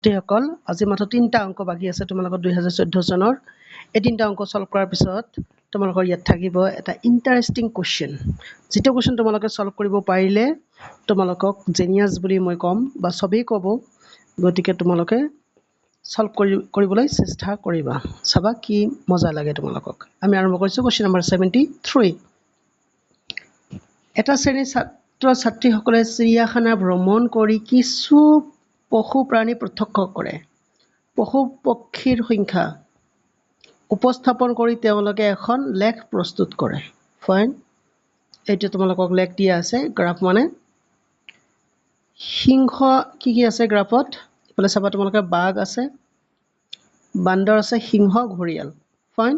ছাত্ৰীসকল আজি মাত্ৰ 3টা অংক বাকি আছে তোমালোকৰ 2014 চনৰ এই 3টা অংক সলভ কৰাৰ পিছত তোমালোকৰ ইয়াত থাকিব এটা ইন্টাৰেষ্টিং কোৱেশ্চন যেটো কোৱেশ্চন তোমালোকে সলভ কৰিব পাৰিলে তোমালোকক জেনিয়াস বুলি মই কম বা সবেই ক'ব গতিকে তোমালোকে সলভ কৰিবলৈ চেষ্টা কৰিবা চাবা কি মজা লাগে তোমালোকক আমি আৰম্ভ কৰিছো কোৱেশ্চন নম্বৰ 73 এটা শ্ৰেণীৰ ছাত্ৰ ছাত্ৰীসকলে চিৰিয়াখানা ভ্ৰমণ কৰি কিছু পশু প্ৰাণী প্ৰত্যক্ষ কৰে পশু পক্ষীৰ সংখ্যা উপস্থাপন কৰি তেওঁলোকে এখন লেখ প্ৰস্তুত কৰে ফাইন এইটো তোমালোকক লেখ দিয়া আছে গ্ৰাফ মানে সিংহ কি আছে গ্ৰাফত ইফালে চাবা তোমালোকে বাঘ আছে বান্দৰ আছে সিংহ ঘৰিয়াল ফাইন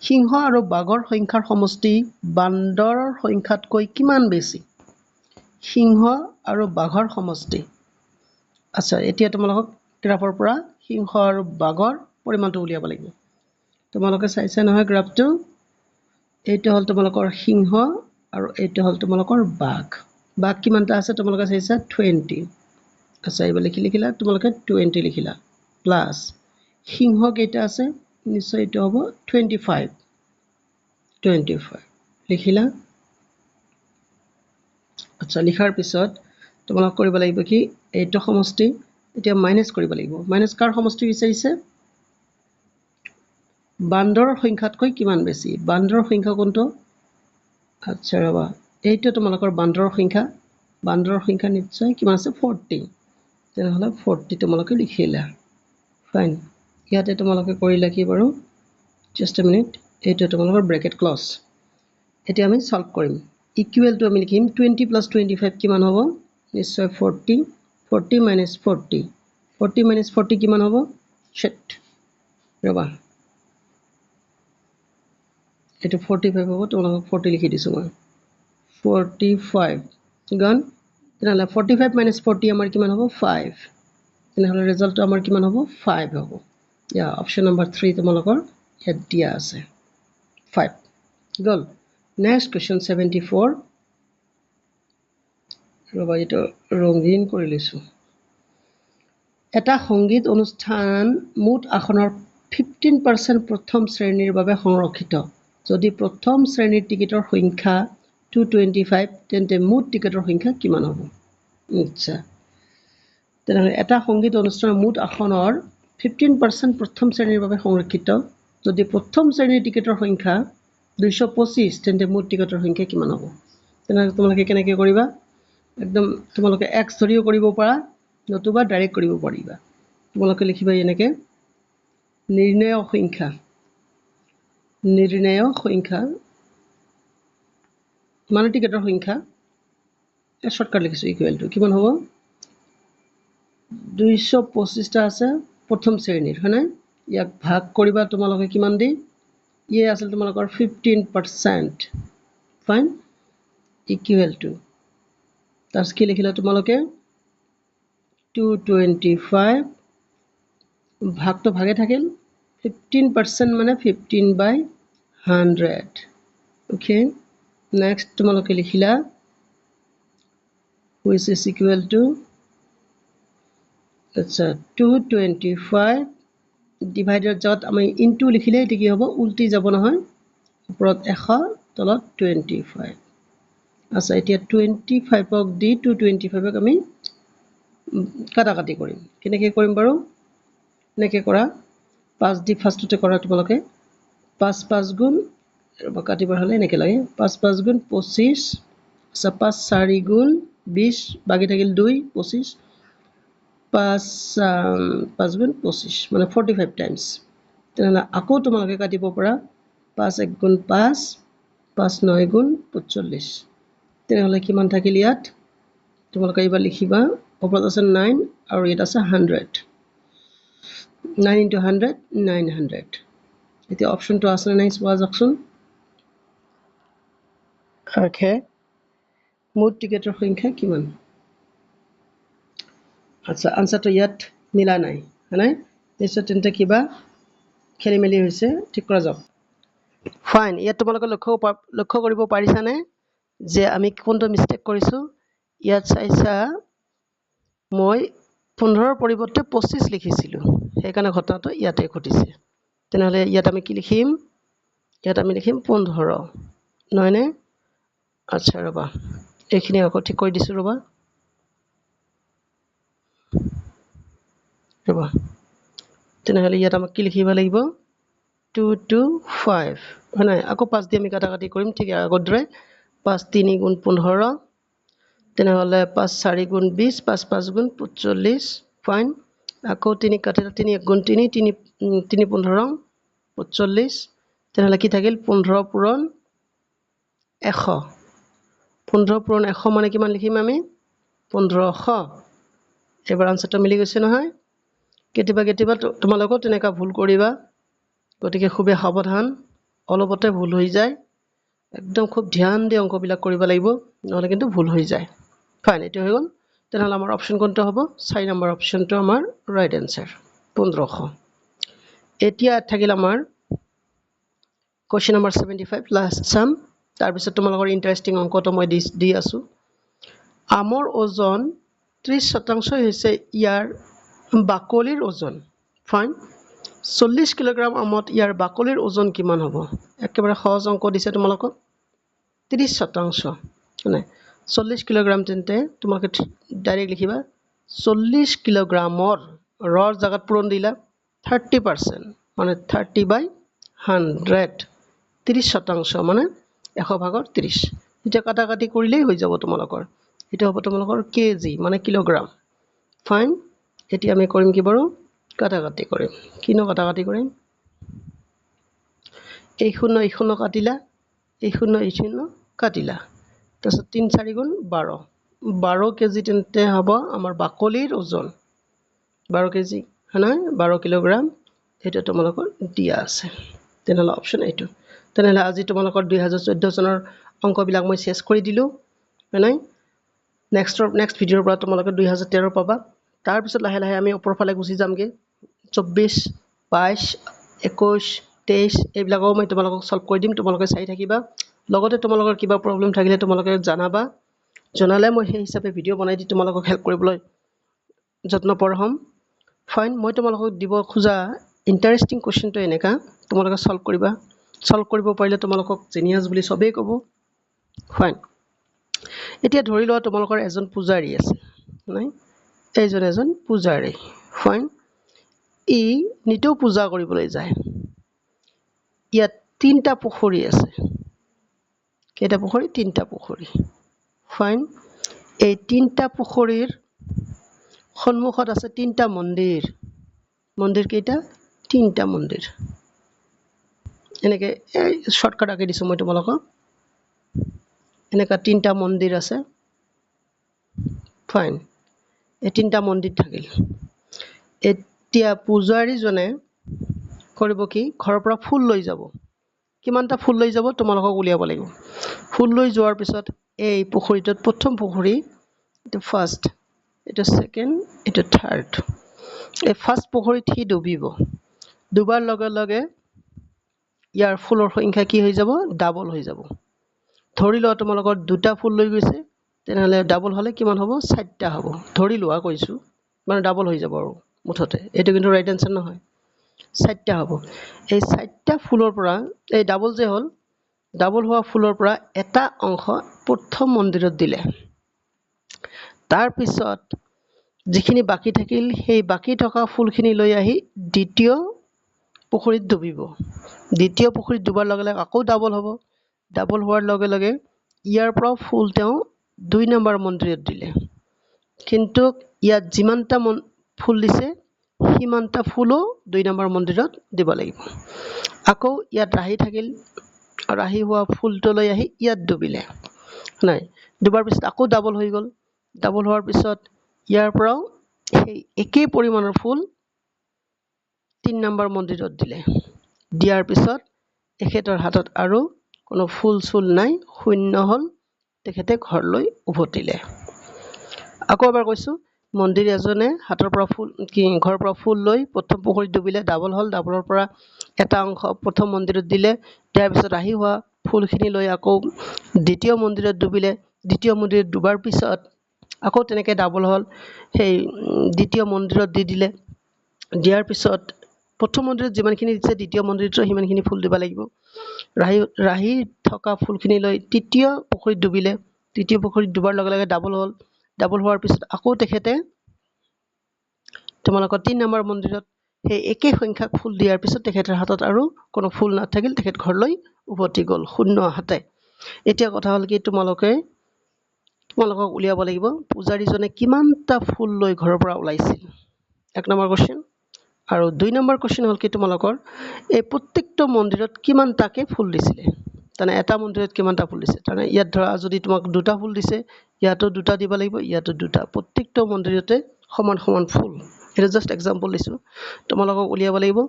সিংহ আৰু বাঘৰ সংখ্যাৰ সমষ্টি বান্দৰৰ সংখ্যাতকৈ কিমান বেছি সিংহ আৰু বাঘৰ সমষ্টি আচ্ছা এতিয়া তোমালোকক গ্ৰাফৰ পৰা সিংহ আৰু বাঘৰ পৰিমাণটো উলিয়াব লাগিব তোমালোকে চাইছা নহয় গ্ৰাফটো এইটো হল তোমালোকৰ সিংহ আৰু এইটো হল তোমালোকৰ বাঘ বাঘ কিমানটা আছে তোমালোকে চাইছা 20 আচ্ছা এইবা লিখিলা তোমালোকে 20 লিখিলা প্লাস সিংহ কেইটা আছে নিশ্চয় এইটো হ'ব 25 লিখিলা আচ্ছা লিখাৰ পিছত তোমালোক কৰিব লাগিব কি এইটো সমষ্টি এতিয়া মাইনাস কৰিব লাগিব মাইনাস কাৰ সমষ্টি বিচাৰিছে বান্দৰৰ সংখ্যাতকৈ কিমান বেছি বান্দৰৰ সংখ্যা কোনটো আচ্ছা ৰবা এইটো তোমালোকৰ বান্দৰৰ সংখ্যা নিশ্চয় কিমান আছে 40 তেনেহলে 40 তোমালোকে লিখিলা ফাইন ইয়াতে তোমালোকে কৰিলা কি বাৰু জাস্ট আ মিনিট এইটো তোমালোকৰ ব্ৰেকেট ক্লজ এতিয়া আমি সলভ কৰিম ইকুৱেল টু আমি লিখিম 20 + 25 কিমান হ'ব নিশ্চয় 40 40 - 40 40 - 40 কিমান হ'ব শিট ৰবা এটো 45 হ'ব তোমালোকক 40 লিখি দিছো মই 45 গান তেনেহলে 45 - 40 আমাৰ কিমান হ'ব 5 তেনেহলে ৰিজাল্টটো আমাৰ কিমান হ'ব 5 হ'ব ইয়া অপচন নম্বৰ 3 তোমালোকৰ ইয়াত দিয়া আছে 5 গল নেক্সট কোৱেশ্চন 74 ৰবা এটা ৰঙীন কৰি লৈছো এটা সংগীত অনুষ্ঠান মুঠ আসনৰ 15% প্ৰথম শ্ৰেণীৰ বাবে সংৰক্ষিত যদি প্ৰথম শ্ৰেণীৰ টিকেটৰ সংখ্যা 225 তেন্তে মুঠ টিকেটৰ সংখ্যা কিমান হ'ব আচ্ছা তেনেহলে এটা সংগীত অনুষ্ঠানৰ মুঠ আসনৰ 15% প্ৰথম শ্ৰেণীৰ বাবে সংৰক্ষিত যদি প্ৰথম শ্ৰেণীৰ টিকেটৰ সংখ্যা 225 তেন্তে মুঠ টিকেটৰ সংখ্যা কিমান হ'ব তেনেহলে তোমালোকে কেনেকৈ কৰিবা একদম তোমালোকে x ধৰিও কৰিব পাৰা নতুবা ডাইৰেক্ট কৰিব পাৰিবা তোমালোকে লিখিবা এনেকৈ নিৰ্ণয় সংখ্যা মানে টিকেটৰ সংখ্যা শৰ্টকাট লিখিছো ইকুৱেল টু কিমান হ'ব 225 টা আছে প্ৰথম শ্ৰেণীৰ হয়নে ইয়াক ভাগ কৰিবা তোমালোকে কিমান দি ইয়ে আছিল তোমালোকৰ 15% ফাইন ইকুৱেল টু তাস কি লিখিলা তোমালোকে 225 ভাগটো ভাগে থাকিল 15% মানে 15/100 ওকে নেক্সট তোমালোকে লিখিলা which is equal to আচ্ছা 225 ডিভাইডেড যত আমি ইনটু লিখিলে এটো কি হ'ব উল্টি যাব নহয় ওপৰত 100 তলত 25 আচ্ছা এতিয়া 25 ক দি 225 ক আমি কাটাকাটি কৰিম কেনেকৈ কৰিম বাৰু নেকে কৰা 5 দি ফাৰ্ষ্টতে কৰা তোমালোকে 5 5 গুণ কাটিব হলে নেকে লাগে 5 5 গুণ 25 আচ্ছা 5 4 গুণ 20 বাকি থাকিল 2 25 5 5 গুণ 25 মানে 45 টাইমস তেনেহলে আকৌ তোমালোকে কাটিব পৰা 5 1 গুণ 5 5 9 গুণ 45 তেনেহলে কিমান থাকিল ইয়াত তোমালোকে এবাৰ লিখিবা ওপৰত আছে 9 আৰু ইয়াত আছে 100 9 into 100 900 এতিয়া অপশনটো আছে নাই চোৱা যাকচোন ওকে মুঠ টিকেটৰ সংখ্যা কিমান আচ্ছা আনসাৰটো ইয়াত মিলা নাই হয়নে নিশ্চয় তেন্তে কিবা খেলিমেলি হৈছে ঠিক কৰা যাওক ফাইন ইয়াত তোমালোকে লক্ষ্য কৰিব পাৰিছানে যে আমি কোনটো মিস্টেক কৰিছো ইয়াত চাইছা মই 15 পৰিৱৰ্তে 25 লিখিছিলোঁ সেইকাৰণে ঘটনাটো ইয়াতে ঘটিছে তেনেহ'লে ইয়াত আমি কি লিখিম ইয়াত আমি লিখিম 15 নহয়নে আচ্ছা ৰবা এইখিনি আকৌ ঠিক কৰি দিছোঁ ৰবা তেনেহ'লে ইয়াত আমাক কি লিখিব লাগিব 2 to 5 হয় নাই আকৌ 5 দিয়ে আমি কাটাকাটি কৰিম ঠিক আগৰ দৰে 5 3 গুণ 15 তেনেহ'লে 5 4 গুণ 20 5 5 গুণ 45 ফাইন আকৌ 3 কাটিলে 3 1 গুণ 3 3 3 15 45 তেনেহ'লে কি থাকিল 15 পূৰণ 100 15 পূৰণ 100 মানে কিমান লিখিম আমি 1500 এবাৰ আনসাৰটো মিলি গৈছে নহয় কেতিয়াবা তোমালোকেও তেনেকা ভুল কৰিবা গতিকে খুবেই সাৱধান অলপতে ভুল হৈ যায় একদম খুব ধ্যান দি অংকবিলাক কৰিব লাগিব নহলে কিন্তু ভুল হৈ যায় ফাইন এটো হৈ গ'ল তেনেহ'লে আমাৰ অপচন কোনটো হ'ব 4 নম্বৰ অপচনটো আমাৰ ৰাইট আনসাৰ 1500 এতিয়া থাকিল আমাৰ কোৱেশ্চন নম্বৰ 75 লাষ্ট সাম তাৰ পিছত তোমালোকৰ ইন্টাৰেষ্টিং অংকটো মই দি আছো আমৰ ওজন 30% হৈছে ইয়াৰ বাকলিৰ ওজন ফাইন 40 কিলোগ্ৰাম আমত ইয়াৰ বাকলিৰ ওজন কিমান হ'ব একেবাৰে সহজ অংক দিছে তোমালোকক 30% মানে 40 কিলোগ্ৰাম তেন্তে তোমাকে ডাইৰেক্ট লিখিবা 40 কিলোগ্ৰামৰ ৰৰ জাগাত পূৰণ দিলা 30% মানে 30/100 30% মানে 100 ভাগৰ 30 এটা কাটাকাটি কৰিলেই হৈ যাব তোমালোকৰ এটা হ'ব তোমালোকৰ কেজি মানে কিলোগ্ৰাম ফাইন এতিয়া আমি কৰিম কি বাৰু কাটাকাটি কৰিম কিনো কাটাকাটি কৰিম এই শূন্য কাটিলা এই শূন্য কাটিলা তাৰপিছত 3 4 গুণ 12 কেজি তেন্তে হ'ব আমাৰ বাকলিৰ ওজন 12 কেজি হয়নে 12 কিলোগ্ৰাম এটা তোমালোকৰ দিয়া আছে তেনেহ'লে অপচন এইটো তেনেহ'লে আজি তোমালোকৰ 2014 চনৰ অংকবিলাক মই শেষ কৰি দিলো হয়নে নেক্সট ভিডিঅ'ৰ পৰা তোমালোকে 2013 পাবা তাৰ পিছত লাহে লাহে আমি ওপৰৰ ফালে গুচি যামগে 24 22 21 23 এইবিলাকও মই তোমালোকক সলভ কৰি দিম তোমালোকে চাই থাকিবা লগতে তোমালোকৰ কিবা প্ৰবলেম থাকিলে তোমালোকে জানাবা জনালে মই সেই হিচাপে ভিডিঅ' বনাই দি তোমালোকক হেল্প কৰিবলৈ যত্নপৰ হ'ম ফাইন মই তোমালোকক দিব খোজা ইন্টাৰেষ্টিং কোৱেশ্চনটো এনেকা তোমালোকে সলভ কৰিব পাৰিলে তোমালোকক জিনিয়াছ বুলি সবেই ক'ব ফাইন এতিয়া ধৰি লোৱা তোমালোকৰ এজন পূজাৰী আছে নাই এজন পূজাৰী ফাইন ই নিতৌ পূজা কৰিবলৈ যায় ইয়াত 3টা পুখুৰী আছে কেইটা পুখুৰী 3টা পুখুৰী ফাইন এই 3টা পুখুৰীৰ সন্মুখত আছে 3টা মন্দিৰ কেইটা 3টা মন্দিৰ এনেকে শৰ্টকাট আঁকি দিছো মই তোমালোকক এনেকা 3টা মন্দিৰ আছে ফাইন এই 3টা মন্দিৰ থাকিল এতিয়া পূজাৰীজনে কৰিব কি ঘৰৰ পৰা ফুল লৈ যাব কিমানটা ফুল লৈ যাব তোমালোকক উলিয়াব লাগিব ফুল লৈ যোৱাৰ পিছত এই পুখুৰীটোত প্ৰথম পুখুৰী এটা ফাৰ্ষ্ট এটা সেকেন্ড এটা থাৰ্ড এই ফাৰ্ষ্ট পুখুৰীত হি ডুবিব ডুবাৰ লগে লগে ইয়াৰ ফুলৰ সংখ্যা কি হৈ যাব ডাবল হৈ যাব ধৰি লোৱা তোমালোকৰ দুটা ফুল লৈ গৈছে তেনেহলে ডাবল হলে কিমান হ'ব 4টা হ'ব ধৰি লোৱা কৈছো মানে ডাবল হৈ যাব আৰু মুঠতে এটো কিন্তু ৰাইট আনসাৰ নহয় 4টা হ'ব এই 4টা ফুলৰ পৰা এই ডাবল যে হল ডাবল হোৱা ফুলৰ পৰা এটা অংশ প্ৰথম মন্দিৰত দিলে তাৰ পিছত যিখিনি বাকি থাকিল সেই বাকি থকা ফুলখিনি লৈ আহি দ্বিতীয় পুখুৰীত ডুবিব দ্বিতীয় পুখুৰীত ডুবাৰ লগে লগে আকৌ ডাবল হ'ব ডাবল হোৱাৰ লগে লগে ইয়াৰ পৰা ফুল তেওঁ 2 নম্বৰ মন্দিৰত দিলে কিন্তু ইয়াত যিমানটা ফুল দিছে সিমানটা ফুলো 2 নম্বৰ মন্দিৰত দিব লাগিব আকৌ ইয়াত ৰাহি থাকিল ৰাহি হোৱা ফুলটো লৈ আহি ইয়াত ডুবিলে নাই দুবাৰ পিছত আকৌ ডাবল হৈ গ'ল ডাবল হোৱাৰ পিছত ইয়াৰ পৰাও সেই একে পৰিমাণৰ ফুল 3 নম্বৰ মন্দিৰত দিলে দিয়াৰ পিছত এখেতৰ হাতত আৰু কোনো ফুল চুল নাই শূন্য হল তেখেতে ঘৰলৈ উভতিলে আকৌ এবাৰ কৈছো মন্দিৰ এজনে হাতৰ পৰা ফুল কি ঘৰৰ পৰা ফুল লৈ প্ৰথম পুখুৰীত ডুবিলে ডাবল হল ডাবলৰ পৰা এটা অংশ প্ৰথম মন্দিৰত দিলে তাৰ পিছত ৰাহি হোৱা ফুলখিনি লৈ আকৌ দ্বিতীয় মন্দিৰত ডুবিলে দ্বিতীয় মন্দিৰত ডুবাৰ পিছত আকৌ তেনেকৈ ডাবল হ'ল সেই দ্বিতীয় মন্দিৰত দি দিলে দিয়াৰ পিছত প্ৰথম মন্দিৰত যিমানখিনি দিছে দ্বিতীয় মন্দিৰতো সিমানখিনি ফুল দিব লাগিব ৰাহি থকা ফুলখিনি লৈ তৃতীয় পুখুৰীত ডুবিলে তৃতীয় পুখুৰীত ডুবাৰ লগে লগে ডাবল হ'ল ডাবল হোৱাৰ পিছত আকৌ তেখেতে তোমালোকৰ ৩ নম্বৰ মন্দিৰত সেই একে সংখ্যক ফুল দিয়াৰ পিছত তেখেতৰ হাতত আৰু কোনো ফুল নাথাকিল তেখেত ঘৰলৈ উভতি গ'ল শূন্য হাতে এতিয়া কথা হ'ল কি তোমালোকক উলিয়াব লাগিব পূজাৰীজনে কিমানটা ফুল লৈ ঘৰৰ পৰা ওলাইছিল 1 নম্বৰ কোৱেশ্চন আৰু 2 নম্বৰ কোৱেশ্চন হ'ল কি তোমালোকৰ এই প্ৰত্যেকটো মন্দিৰত কিমানটাকে ফুল দিছিলে তাৰমানে এটা মন্দিৰত কিমানটা ফুল দিছে তাৰমানে ইয়াত ধৰা যদি তোমাক 2টা ফুল দিছে ইয়াতো 2টা দিব লাগিব ইয়াতো 2টা প্ৰত্যেকটো মন্দিৰতে সমান সমান ফুল এটা জাস্ট এক্সাম্পল দিছোঁ তোমালোকক উলিয়াব লাগিব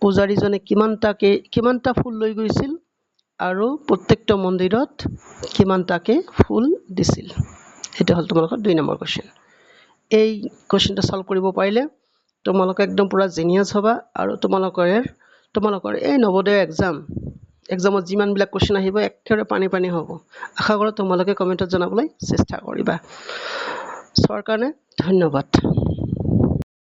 পূজাৰীজনে কিমানটা ফুল লৈ গৈছিল আৰু প্ৰত্যেকটো মন্দিৰত কিমানটাকে ফুল দিছিল এটা হ'ল তোমালোকৰ 2 নম্বৰ কোৱেশ্চন এই কোৱেশ্চনটো সলভ কৰিব পাৰিলে তোমালোক একদম পুৰা জিনিয়াস হবা আৰু তোমালোকৰ এই নৱোদয় এক্সামত যিমানবিলাক কোৱেশ্চন আহিব একেবাৰে পানী হ'ব আশা কৰোঁ তোমালোকে কমেণ্টত জনাবলৈ চেষ্টা কৰিবা সৰ কাৰণে ধন্যবাদ